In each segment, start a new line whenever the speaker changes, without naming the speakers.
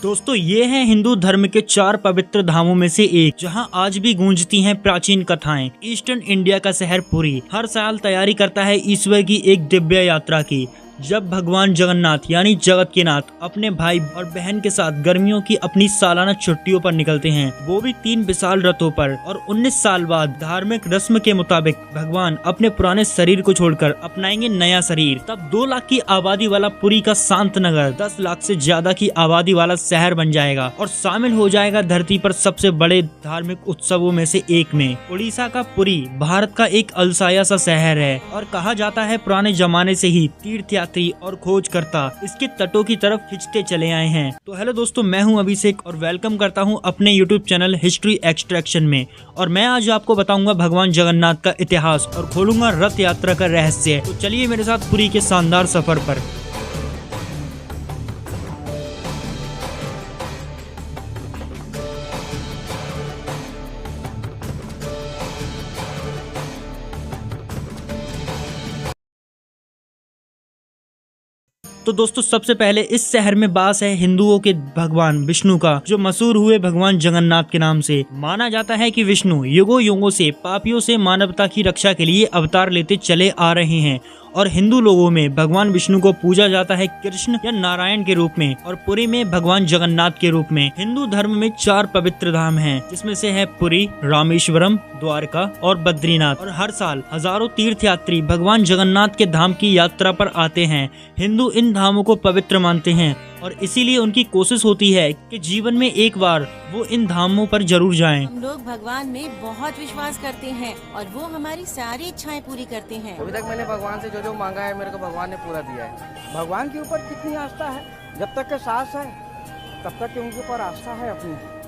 दोस्तों ये है हिंदू धर्म के 4 पवित्र धामों में से एक, जहां आज भी गूंजती हैं प्राचीन कथाएं। ईस्टर्न इंडिया का शहर पुरी हर साल तैयारी करता है ईश्वर की एक दिव्य यात्रा की। जब भगवान जगन्नाथ यानी जगत के नाथ अपने भाई और बहन के साथ गर्मियों की अपनी सालाना छुट्टियों पर निकलते हैं, वो भी 3 विशाल रथों पर। और 19 साल बाद धार्मिक रस्म के मुताबिक भगवान अपने पुराने शरीर को छोड़कर अपनाएंगे नया शरीर। तब 2 लाख की आबादी वाला पुरी का शांत नगर 10 लाख से ज्यादा की आबादी वाला शहर बन जाएगा और शामिल हो जाएगा धरती पर सबसे बड़े धार्मिक उत्सवों में से एक में। उड़ीसा का पुरी भारत का एक अलसाया सा शहर है और कहा जाता है पुराने जमाने से ही तीर्थयात्री और खोजकर्ता इसके तटों की तरफ खिंचते चले आए हैं। तो हेलो दोस्तों, मैं हूं अभिषेक और वेलकम करता हूं अपने यूट्यूब चैनल हिस्ट्री एक्सट्रैक्शन में। और मैं आज आपको बताऊंगा भगवान जगन्नाथ का इतिहास और खोलूंगा रथ यात्रा का रहस्य। तो चलिए मेरे साथ पुरी के शानदार सफर पर। तो दोस्तों सबसे पहले इस शहर में वास है हिंदुओं के भगवान विष्णु का, जो मशहूर हुए भगवान जगन्नाथ के नाम से। माना जाता है कि विष्णु युगों युगों से पापियों से मानवता की रक्षा के लिए अवतार लेते चले आ रहे हैं और हिंदू लोगों में भगवान विष्णु को पूजा जाता है कृष्ण या नारायण के रूप में और पुरी में भगवान जगन्नाथ के रूप में। हिंदू धर्म में 4 पवित्र धाम हैं, जिसमें से है पुरी, रामेश्वरम, द्वारका और बद्रीनाथ। और हर साल हजारों तीर्थयात्री भगवान जगन्नाथ के धाम की यात्रा पर आते हैं। हिंदू इन धामों को पवित्र मानते हैं और इसीलिए उनकी कोशिश होती है कि जीवन में एक बार वो इन धामों पर जरूर जाएं।
हम लोग भगवान में बहुत विश्वास करते हैं और वो हमारी सारी इच्छाएं पूरी करते हैं।
अभी तक मैंने भगवान से जो मांगा है मेरे को भगवान ने पूरा दिया है। भगवान के ऊपर कितनी आस्था है, जब तक के सांस है तब तक के उनके ऊपर आस्था है अपनी।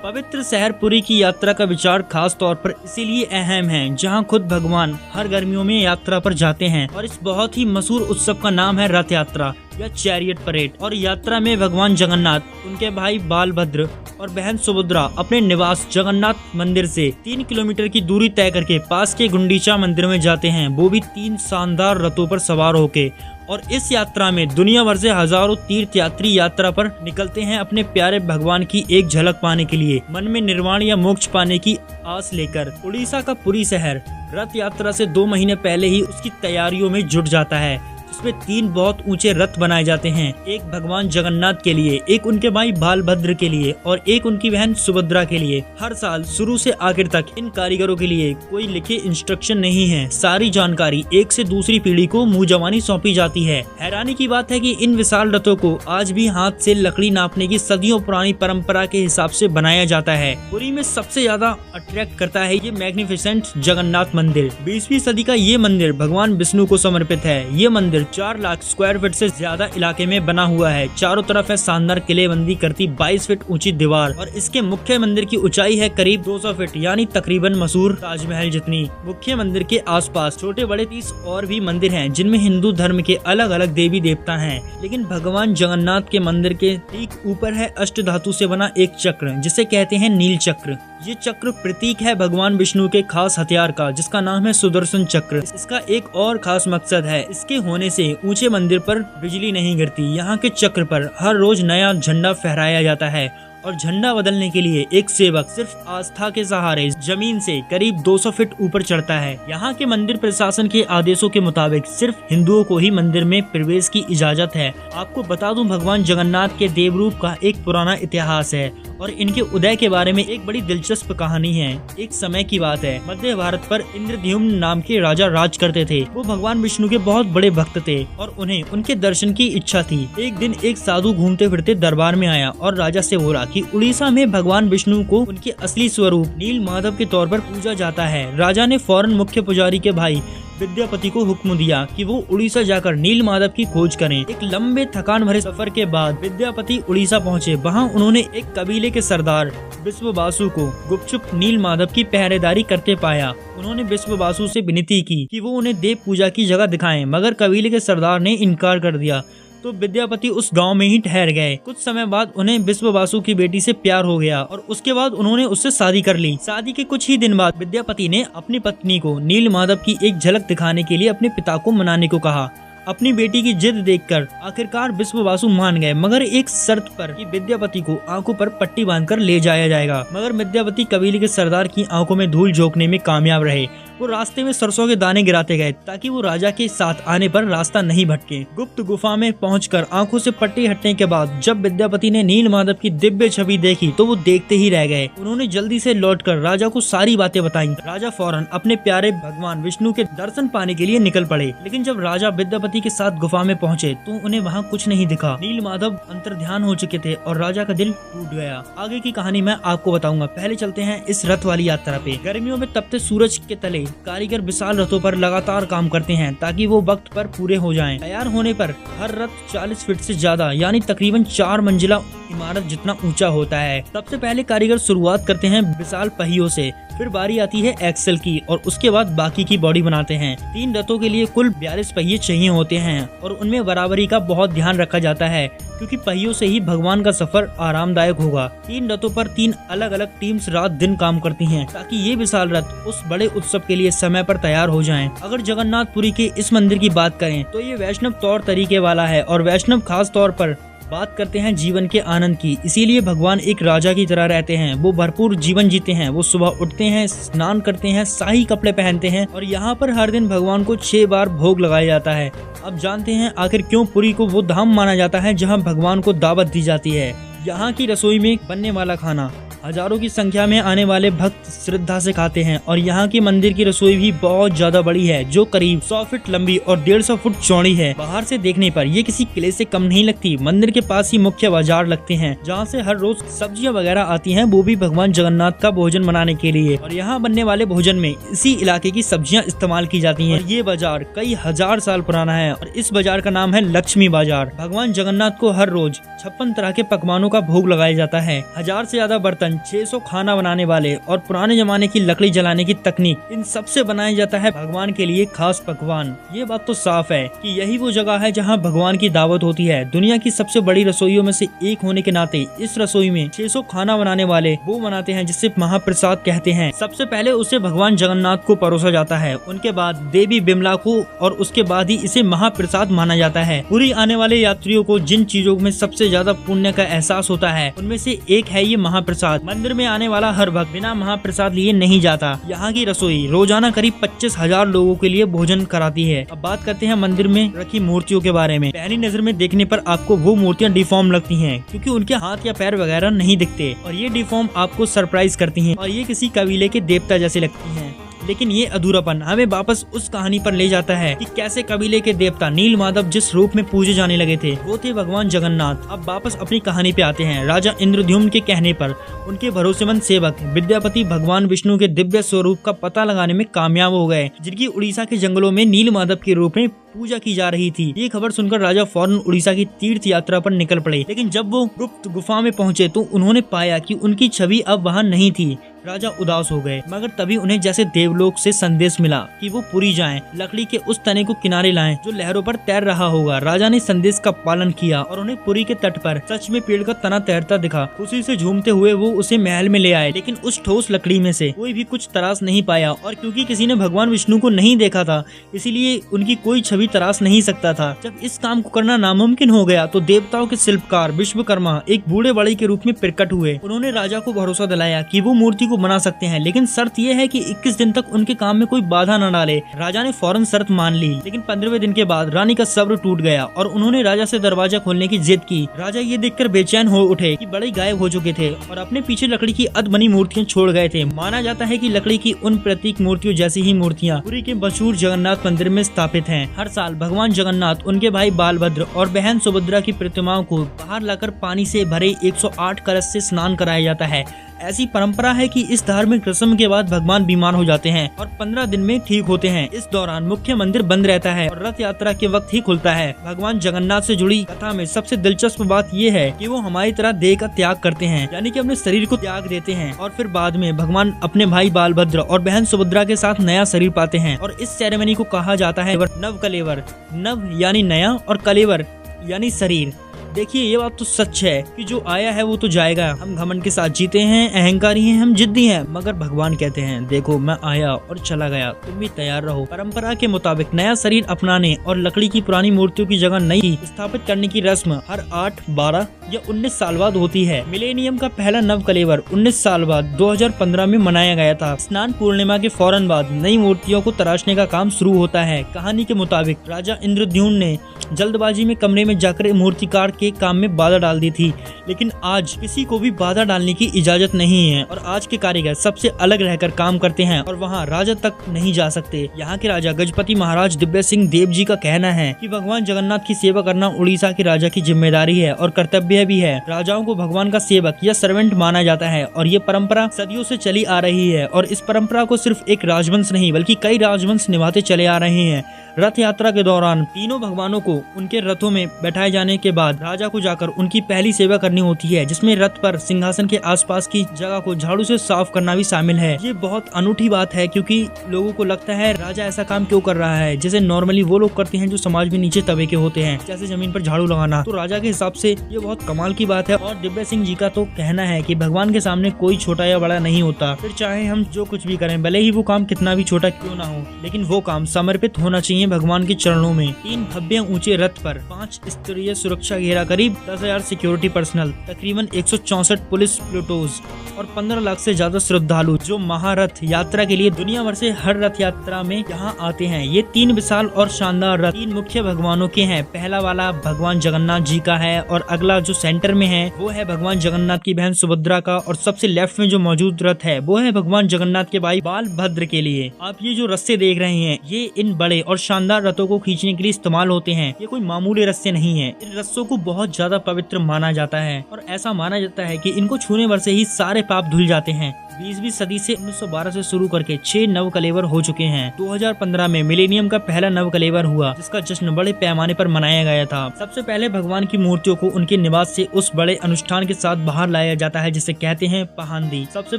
पवित्र शहर पुरी की यात्रा का विचार खास तौर पर इसीलिए अहम है, जहां खुद भगवान हर गर्मियों में यात्रा पर जाते हैं। और इस बहुत ही मशहूर उत्सव का नाम है रथ यात्रा या चैरियट परेड। और यात्रा में भगवान जगन्नाथ, उनके भाई बालभद्र और बहन सुभद्रा अपने निवास जगन्नाथ मंदिर से 3 किलोमीटर की दूरी तय करके पास के गुंडीचा मंदिर में जाते हैं, वो भी 3 शानदार रथों पर सवार होके। और इस यात्रा में दुनिया भर से हजारों तीर्थयात्री यात्रा पर निकलते हैं अपने प्यारे भगवान की एक झलक पाने के लिए, मन में निर्वाण या मोक्ष पाने की आस लेकर। उड़ीसा का पुरी शहर रथ यात्रा से 2 महीने पहले ही उसकी तैयारियों में जुट जाता है, जिसमें 3 बहुत ऊंचे रथ बनाए जाते हैं, एक भगवान जगन्नाथ के लिए, एक उनके भाई बालभद्र के लिए और एक उनकी बहन सुभद्रा के लिए। हर साल शुरू से आखिर तक इन कारीगरों के लिए कोई लिखे इंस्ट्रक्शन नहीं है। सारी जानकारी एक से दूसरी पीढ़ी को मुंह जवानी सौंपी जाती है। हैरानी की बात है कि इन विशाल रथों को आज भी हाथ से लकड़ी नापने की सदियों पुरानी परंपरा के हिसाब से बनाया जाता है। पुरी में सबसे ज्यादा अट्रैक्ट करता है ये मैग्निफिसेंट जगन्नाथ मंदिर। 20वीं सदी का ये मंदिर भगवान विष्णु को समर्पित है। ये मंदिर 4 लाख स्क्वायर फीट से ज्यादा इलाके में बना हुआ है। चारों तरफ है शानदार किलेबंदी करती 22 फीट ऊंची दीवार और इसके मुख्य मंदिर की ऊंचाई है करीब 200 फीट, यानी तकरीबन मशहूर ताजमहल जितनी। मुख्य मंदिर के आसपास छोटे बड़े 30 और भी मंदिर हैं, जिनमें हिंदू धर्म के अलग अलग देवी देवता हैं। लेकिन भगवान जगन्नाथ के मंदिर के ठीक ऊपर है अष्ट धातु से बना एक चक्र, जिसे कहते हैं नील चक्र। ये चक्र प्रतीक है भगवान विष्णु के खास हथियार का, जिसका नाम है सुदर्शन चक्र। इसका एक और खास मकसद है, इसके होने से ऊंचे मंदिर पर बिजली नहीं गिरती। यहाँ के चक्र पर हर रोज नया झंडा फहराया जाता है और झंडा बदलने के लिए एक सेवक सिर्फ आस्था के सहारे जमीन से करीब 200 फीट ऊपर चढ़ता है। यहाँ के मंदिर प्रशासन के आदेशों के मुताबिक सिर्फ हिंदुओं को ही मंदिर में प्रवेश की इजाजत है। आपको बता दूं, भगवान जगन्नाथ के देवरूप का एक पुराना इतिहास है और इनके उदय के बारे में एक बड़ी दिलचस्प कहानी है। एक समय की बात है, मध्य भारत पर इंद्रद्युम्न नाम के राजा राज करते थे। वो भगवान विष्णु के बहुत बड़े भक्त थे और उन्हें उनके दर्शन की इच्छा थी। एक दिन एक साधु घूमते फिरते दरबार में आया और राजा से बोला कि उड़ीसा में भगवान विष्णु को उनके असली स्वरूप नील माधव के तौर पर पूजा जाता है। राजा ने फौरन मुख्य पुजारी के भाई विद्यापति को हुक्म दिया कि वो उड़ीसा जाकर नील माधव की खोज करें। एक लंबे थकान भरे सफर के बाद विद्यापति उड़ीसा पहुंचे। वहां उन्होंने एक कबीले के सरदार विश्ववासु को गुपचुप नील माधव की पहरेदारी करते पाया। उन्होंने विश्ववासु से विनती की कि वो उन्हें देव पूजा की जगह दिखाएं, मगर कबीले के सरदार ने इनकार कर दिया। तो विद्यापति उस गांव में ही ठहर गए। कुछ समय बाद उन्हें विश्ववासु की बेटी से प्यार हो गया और उसके बाद उन्होंने उससे शादी कर ली। शादी के कुछ ही दिन बाद विद्यापति ने अपनी पत्नी को नील माधव की एक झलक दिखाने के लिए अपने पिता को मनाने को कहा अपनी बेटी की जिद देखकर आखिरकार विश्ववासु मान गए, मगर एक शर्त पर कि विद्यापति को आंखों पर पट्टी बांधकर ले जाया जाएगा। मगर विद्यापति कबीले के सरदार की आंखों में धूल झोंकने में कामयाब रहे। वो रास्ते में सरसों के दाने गिराते गए ताकि वो राजा के साथ आने पर रास्ता नहीं भटके। गुप्त गुफा में पहुंचकर आंखों से पट्टी हटने के बाद जब विद्यापति ने नीलमाधव की दिव्य छवि देखी तो वो देखते ही रह गए। उन्होंने जल्दी से लौटकर राजा को सारी बातें बताई। राजा फौरन अपने प्यारे भगवान विष्णु के दर्शन पाने के लिए निकल पड़े, लेकिन जब राजा विद्यापति के साथ गुफा में पहुंचे तो उन्हें वहाँ कुछ नहीं दिखा। नीलमाधव अंतर्ध्यान हो चुके थे और राजा का दिल टूट गया। आगे की कहानी मैं आपको बताऊंगा। पहले चलते हैं इस रथ वाली यात्रा पे। गर्मियों में तपते सूरज के तले कारीगर विशाल रथों पर लगातार काम करते हैं ताकि वो वक्त पर पूरे हो जाएं। तैयार होने पर हर रथ 40 फीट से ज्यादा यानी तकरीबन 4 मंजिला इमारत जितना ऊंचा होता है। सबसे पहले कारीगर शुरुआत करते हैं विशाल पहियों से, फिर बारी आती है एक्सल की और उसके बाद बाकी की बॉडी बनाते हैं। 3 रथों के लिए कुल 42 पहिए चाहिए होते हैं और उनमें बराबरी का बहुत ध्यान रखा जाता है क्योंकि पहियों से ही भगवान का सफर आरामदायक होगा। 3 रथों पर 3 अलग अलग टीम्स रात दिन काम करती हैं ताकि ये विशाल रथ उस बड़े उत्सव के लिए समय पर तैयार हो जाएं। अगर जगन्नाथपुरी के इस मंदिर की बात करें तो ये वैष्णव तौर तरीके वाला है और वैष्णव खास तौर पर बात करते हैं जीवन के आनंद की। इसीलिए भगवान एक राजा की तरह रहते हैं। वो भरपूर जीवन जीते हैं। वो सुबह उठते हैं, स्नान करते हैं, शाही कपड़े पहनते हैं और यहाँ पर हर दिन भगवान को 6 बार भोग लगाया जाता है। अब जानते हैं आखिर क्यों पुरी को वो धाम माना जाता है जहाँ भगवान को दावत दी जाती है। यहाँ की रसोई में बनने वाला खाना हजारों की संख्या में आने वाले भक्त श्रद्धा से खाते हैं और यहाँ की मंदिर की रसोई भी बहुत ज्यादा बड़ी है जो करीब 100 फीट लंबी और 150 फुट चौड़ी है। बाहर से देखने पर ये किसी किले से कम नहीं लगती। मंदिर के पास ही मुख्य बाजार लगते हैं जहाँ से हर रोज सब्जियां वगैरह आती हैं, वो भी भगवान जगन्नाथ का भोजन बनाने के लिए। और यहाँ बनने वाले भोजन में इसी इलाके की सब्जियां इस्तेमाल की जाती हैं। ये बाजार कई हजार साल पुराना है और इस बाजार का नाम है लक्ष्मी बाजार। भगवान जगन्नाथ को हर रोज 56 तरह के पकवानों का भोग लगाया जाता है। 1000 से ज्यादा बर्तन, 600 खाना बनाने वाले और पुराने जमाने की लकड़ी जलाने की तकनीक, इन सब से बनाया जाता है भगवान के लिए खास पकवान। ये बात तो साफ है कि यही वो जगह है जहाँ भगवान की दावत होती है। दुनिया की सबसे बड़ी रसोइयों में से एक होने के नाते इस रसोई में 600 खाना बनाने वाले वो बनाते हैं जिसे महाप्रसाद कहते हैं। सबसे पहले उसे भगवान जगन्नाथ को परोसा जाता है, उनके बाद देवी बिमला को और उसके बाद ही इसे महाप्रसाद माना जाता है। पुरी आने वाले यात्रियों को जिन चीजों में सबसे ज्यादा पुण्य का एहसास होता है उनमें से एक है ये महाप्रसाद। मंदिर में आने वाला हर भक्त बिना महाप्रसाद लिए नहीं जाता। यहाँ की रसोई रोजाना करीब 25,000 लोगों के लिए भोजन कराती है। अब बात करते हैं मंदिर में रखी मूर्तियों के बारे में। पहली नजर में देखने पर आपको वो मूर्तियाँ डिफॉर्म लगती हैं क्योंकि उनके हाथ या पैर वगैरह नहीं दिखते और ये डिफॉर्म आपको सरप्राइज करती हैं और ये किसी कबीले के देवता जैसे लगती हैं। लेकिन ये अधूरापन हमें वापस उस कहानी पर ले जाता है कि कैसे कबीले के देवता नीलमाधव जिस रूप में पूजे जाने लगे थे वो थे भगवान जगन्नाथ। अब वापस अपनी कहानी पे आते हैं। राजा इंद्रद्युम्न के कहने पर उनके भरोसेमंद सेवक विद्यापति भगवान विष्णु के दिव्य स्वरूप का पता लगाने में कामयाब हो गए, जिनकी उड़ीसा के जंगलों में नीलमाधव के रूप में पूजा की जा रही थी। ये खबर सुनकर राजा फौरन उड़ीसा की तीर्थ यात्रा पर निकल पड़े, लेकिन जब वो गुप्त गुफा में पहुंचे तो उन्होंने पाया कि उनकी छवि अब वहां नहीं थी। राजा उदास हो गए, मगर तभी उन्हें जैसे देवलोक से संदेश मिला कि वो पुरी जाएं, लकड़ी के उस तने को किनारे लाएं जो लहरों पर तैर रहा होगा। राजा ने संदेश का पालन किया और उन्हें पुरी के तट पर सच में पेड़ का तना तैरता दिखा। खुशी से झूमते हुए वो उसे महल में ले आए, लेकिन उस ठोस लकड़ी में से कोई भी कुछ तराश नहीं पाया और क्योंकि किसी ने भगवान विष्णु को नहीं देखा था इसीलिए उनकी कोई छवि तराश नहीं सकता था। जब इस काम को करना नामुमकिन हो गया तो देवताओं के शिल्पकार विश्वकर्मा एक बूढ़े बड़े के रूप में प्रकट हुए। उन्होंने राजा को भरोसा दिलाया कि वो मूर्ति को बना सकते हैं, लेकिन शर्त यह है कि 21 दिन तक उनके काम में कोई बाधा न डाले। राजा ने फौरन शर्त मान ली, लेकिन 15वें दिन के बाद रानी का सब्र टूट गया और उन्होंने राजा से दरवाजा खोलने की जिद की। राजा ये देखकर बेचैन हो उठे कि बड़े गायब हो चुके थे और अपने पीछे लकड़ी की अध बनी मूर्तियां छोड़ गए थे। माना जाता है कि लकड़ी की उन प्रतीक मूर्तियों जैसी ही मूर्तियां पुरी के मशहूर जगन्नाथ मंदिर में स्थापित हैं। हर साल भगवान जगन्नाथ, उनके भाई बालभद्र और बहन सुभद्रा की प्रतिमाओं को बाहर लाकर पानी से भरे 108 कलश से स्नान कराया जाता है। ऐसी परंपरा है कि इस धार्मिक रस्म के बाद भगवान बीमार हो जाते हैं और 15 दिन में ठीक होते हैं। इस दौरान मुख्य मंदिर बंद रहता है और रथ यात्रा के वक्त ही खुलता है। भगवान जगन्नाथ से जुड़ी कथा में सबसे दिलचस्प बात ये है कि वो हमारी तरह देह का त्याग करते हैं, यानी कि अपने शरीर को त्याग देते हैं और फिर बाद में भगवान अपने भाई बालभद्र और बहन सुभद्रा के साथ नया शरीर पाते हैं और इस सेरेमनी को कहा जाता है नव कलेवर। नव यानी नया और कलेवर यानी शरीर। देखिए ये बात तो सच है कि जो आया है वो तो जाएगा। हम घमंड के साथ जीते हैं, अहंकारी हैं, हम जिद्दी हैं, मगर भगवान कहते हैं देखो मैं आया और चला गया, तुम भी तैयार रहो। परंपरा के मुताबिक नया शरीर अपनाने और लकड़ी की पुरानी मूर्तियों की जगह नई स्थापित करने की रस्म हर 8, 12 या 19 साल बाद होती है। मिलेनियम का पहला नव कलेवर 19 साल बाद 2015 में मनाया गया था। स्नान पूर्णिमा के फौरन बाद नई मूर्तियों को तराशने का काम शुरू होता है। कहानी के मुताबिक राजा इंद्रद्युम्न ने जल्दबाजी में कमरे में जाकर मूर्तिकार के काम में बाधा डाल दी थी, लेकिन आज किसी को भी बाधा डालने की इजाजत नहीं है और आज के कारीगर सबसे अलग रहकर काम करते हैं और वहाँ राजा तक नहीं जा सकते। यहाँ के राजा गजपति महाराज दिव्य सिंह देव जी का कहना है कि भगवान जगन्नाथ की सेवा करना उड़ीसा के राजा की जिम्मेदारी है और कर्तव्य भी है। राजाओं को भगवान का सेवक या सर्वेंट माना जाता है और ये परंपरा सदियों से चली आ रही है और इस परंपरा को सिर्फ एक राजवंश नहीं बल्कि कई राजवंश निभाते चले आ रहे हैं। रथ यात्रा के दौरान तीनों भगवानों को उनके रथों में बैठाए जाने के बाद राजा को जाकर उनकी पहली सेवा करनी होती है, जिसमें रथ पर सिंहासन के आसपास की जगह को झाड़ू से साफ करना भी शामिल है। ये बहुत अनूठी बात है क्योंकि लोगों को लगता है राजा ऐसा काम क्यों कर रहा है, जैसे नॉर्मली वो लोग करते हैं जो समाज में नीचे तबके के होते हैं, जैसे जमीन पर झाड़ू लगाना। तो राजा के हिसाब से ये बहुत कमाल की बात है। और दिव्य सिंह जी का तो कहना है कि भगवान के सामने कोई छोटा या बड़ा नहीं होता, फिर चाहे हम जो कुछ भी करें, भले ही वो काम कितना भी छोटा क्यों ना हो, लेकिन वो काम समर्पित होना चाहिए भगवान के चरणों में। 3 भव्य ऊंचे रथ पर 5 स्तरीय सुरक्षा घेरा, करीब 10,000 सिक्योरिटी पर्सनल, तकरीबन 164 पुलिस प्लूटोज और 15 लाख से ज्यादा श्रद्धालु जो महारथ यात्रा के लिए दुनिया भर से हर रथ यात्रा में यहाँ आते हैं। ये 3 विशाल और शानदार रथ 3 मुख्य भगवानों के हैं। पहला वाला भगवान जगन्नाथ जी का है और अगला जो सेंटर में है वो है भगवान जगन्नाथ की बहन सुभद्रा का और सबसे लेफ्ट में जो मौजूद रथ है वो है भगवान जगन्नाथ के भाई बालभद्र के लिए। आप ये जो रस्ते देख रहे हैं ये इन बड़े और शानदार रथों को खींचने के लिए इस्तेमाल होते हैं। ये कोई मामूली रस्ते नहीं है। इन रस्सों को बहुत ज्यादा पवित्र माना जाता है और ऐसा माना जाता है कि इनको छूने भर से ही सारे पाप धुल जाते हैं। 20वीं सदी से 1912 से शुरू करके 6 नव कलेवर हो चुके हैं। 2015 में मिलेनियम का पहला नव कलेवर हुआ जिसका जश्न बड़े पैमाने पर मनाया गया था। सबसे पहले भगवान की मूर्तियों को उनके निवास से उस बड़े अनुष्ठान के साथ बाहर लाया जाता है जिसे कहते हैं पहांदी। सबसे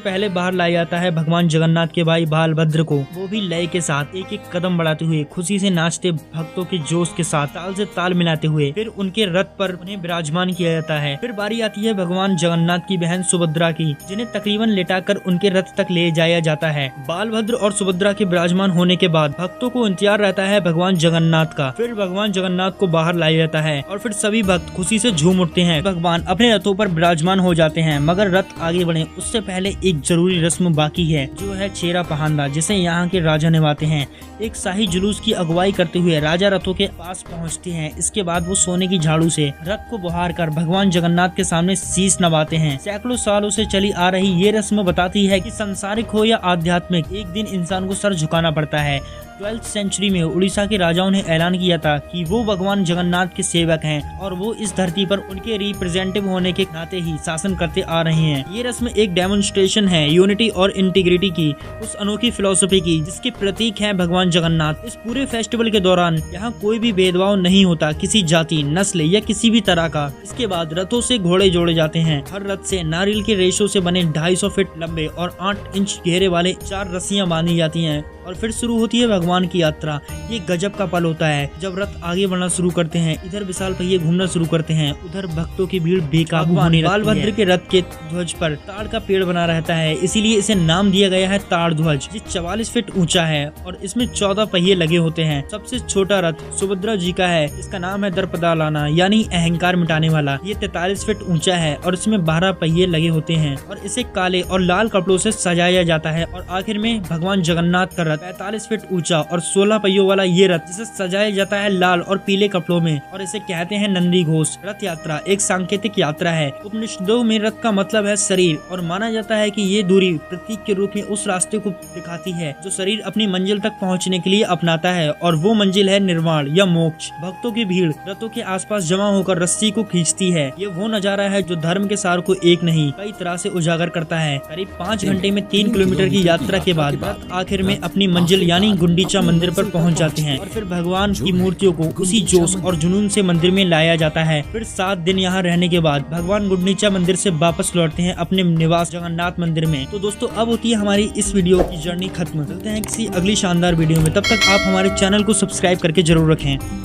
पहले बाहर लाया जाता है भगवान जगन्नाथ के भाई बालभद्र को, वो भी लय के साथ एक एक कदम बढ़ाते हुए, खुशी से नाचते, भक्तों के जोश के साथ ताल से ताल मिलाते हुए फिर उनके रथ पर उन्हें विराजमान किया जाता है। फिर बारी आती है भगवान जगन्नाथ की बहन सुभद्रा की, जिन्हें तकरीबन लेटाकर उनके रथ तक ले जाया जाता है। बालभद्र और सुभद्रा के विराजमान होने के बाद भक्तों को इंतजार रहता है भगवान जगन्नाथ का। फिर भगवान जगन्नाथ को बाहर लाया जाता है और फिर सभी भक्त खुशी से झूम उठते हैं। भगवान अपने रथों पर विराजमान हो जाते हैं, मगर रथ आगे बढ़े उससे पहले एक जरूरी रस्म बाकी है जो है छेरा पहांदा, जिसे यहाँ के राजा निभाते हैं। एक शाही जुलूस की अगुवाई करते हुए राजा रथों के पास पहुँचते हैं। इसके बाद वो सोने की झाड़ू से रथ को बहार कर भगवान जगन्नाथ के सामने शीश नवाते हैं। सैकड़ों सालों से चली आ रही ये रस्म बताती है कि सांसारिक हो या आध्यात्मिक, एक दिन इंसान को सर झुकाना पड़ता है। 12वीं सेंचुरी में उड़ीसा के राजाओं ने ऐलान किया था कि वो भगवान जगन्नाथ के सेवक हैं और वो इस धरती पर उनके रिप्रेजेंटेटिव होने के नाते ही शासन करते आ रहे हैं। ये रस्म एक डेमोन्स्ट्रेशन है यूनिटी और इंटीग्रिटी की, उस अनोखी फिलोसफी की जिसके प्रतीक है भगवान जगन्नाथ। इस पूरे फेस्टिवल के दौरान यहाँ कोई भी भेदभाव नहीं होता, किसी जाति, नस्ल या किसी भी तरह का। इसके बाद रथों से घोड़े जोड़े जाते हैं। हर रथ से नारियल के रेशों से बने 250 फीट लंबे और 8 इंच घेरे वाले 4 रस्सियां बांधी जाती हैं और फिर शुरू होती है भगवान की यात्रा। ये गजब का पल होता है जब रथ आगे बढ़ना शुरू करते हैं, इधर विशाल पहिए घूमना शुरू करते हैं, उधर भक्तों की भीड़ बेकाबू होने लगती है। बालभद्र के रथ के ध्वज पर ताड़ का पेड़ बना रहता है, इसीलिए इसे नाम दिया गया है ताड़ ध्वज। ये 44 फीट ऊंचा है और इसमें 14 पहिए लगे होते हैं। सबसे छोटा रथ सुभद्रा जी का है, इसका नाम है दर्पदालाना यानी अहंकार मिटाने वाला। ये 43 फीट ऊंचा है और इसमें 12 पहिए लगे होते हैं और इसे काले और लाल कपड़ों से सजाया जाता है। और आखिर में भगवान जगन्नाथ का रथ 45 फीट ऊंचा और 16 पहियों वाला ये रथ जिसे सजाया जाता है लाल और पीले कपड़ों में और इसे कहते हैं नंदी घोष। रथ यात्रा एक सांकेतिक यात्रा है। उपनिषदों में रथ का मतलब है शरीर और माना जाता है कि ये दूरी प्रतीक के रूप में उस रास्ते को दिखाती है जो शरीर अपनी मंजिल तक पहुंचने के लिए अपनाता है और वो मंजिल है निर्वाण या मोक्ष। भक्तों की भीड़ रथों के आसपास जमा होकर रस्सी को खींचती है। ये वो नजारा है जो धर्म के सार को एक नहीं कई तरह से उजागर करता है। करीब 5 घंटे में 3 किलोमीटर की यात्रा के बाद रथ आखिर में अपनी मंजिल यानी गुंडीचा मंदिर पर पहुंच जाते हैं और फिर भगवान की मूर्तियों को उसी जोश और जुनून से मंदिर में लाया जाता है। फिर 7 दिन यहाँ रहने के बाद भगवान गुंडीचा मंदिर से वापस लौटते हैं अपने निवास जगन्नाथ मंदिर में। तो दोस्तों अब होती है हमारी इस वीडियो की जर्नी खत्म। मिलते हैं किसी अगली शानदार वीडियो में, तब तक आप हमारे चैनल को सब्सक्राइब करके जरूर रखें।